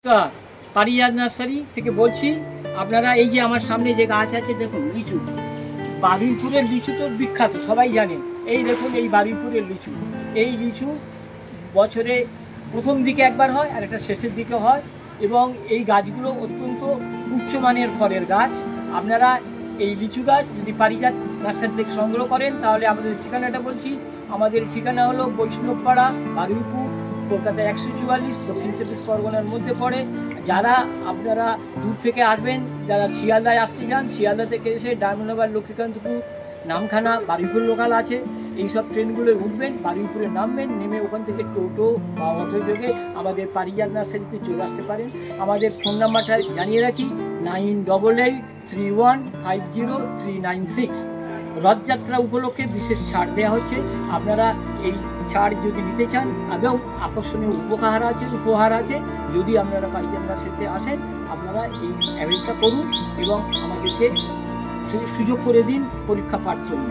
নমস্কার, পারিজাত নার্সারি থেকে বলছি। আপনারা এই যে আমার সামনে যে গাছ আছে দেখুন, লিচু। বারুইপুরের লিচু তো বিখ্যাত, সবাই জানেন। এই দেখুন, এই বারুইপুরের লিচু। এই লিচু বছরে প্রথম দিকে একবার হয় আর একটা শেষের দিকে হয়, এবং এই গাছগুলো অত্যন্ত উচ্চমানের ফলের গাছ। আপনারা এই লিচু গাছ যদি পারিজাত নার্সারি থেকে সংগ্রহ করেন তাহলে আমাদের ঠিকানাটা বলছি। আমাদের ঠিকানা হলো বৈষ্ণবপাড়া, বারুইপুর, কলকাতা 144, দক্ষিণ 24 পরগনার মধ্যে পড়ে। যারা আপনারা দূর থেকে আসবেন, যারা শিয়ালদায় আসতে চান, শিয়ালদা থেকে এসে ডায়মন্ডহারবার, লক্ষ্মীকান্তপুর, নামখানা, বারুইপুর লোকাল আছে, এইসব ট্রেনগুলো উঠবেন, বারুইপুরে নামবেন, নেমে ওখান থেকে টোটো বা অটো যোগে আমাদের পারিজাত নার্সারিতে চলে আসতে পারেন। আমাদের ফোন নাম্বারটা জানিয়ে রাখি, 9881315396। রথযাত্রা উপলক্ষে বিশেষ ছাড় দেওয়া হচ্ছে। আপনারা এই ছাড় যদি নিতে চান, এবং আকর্ষণীয় উপহার আছে, যদি আপনারা পারিজাত নার্সারিতে আসেন, আপনারা এই অ্যারেঞ্জটা করুন এবং আমাদেরকে সুযোগ করে দিন পরীক্ষা পাঠ জন্য।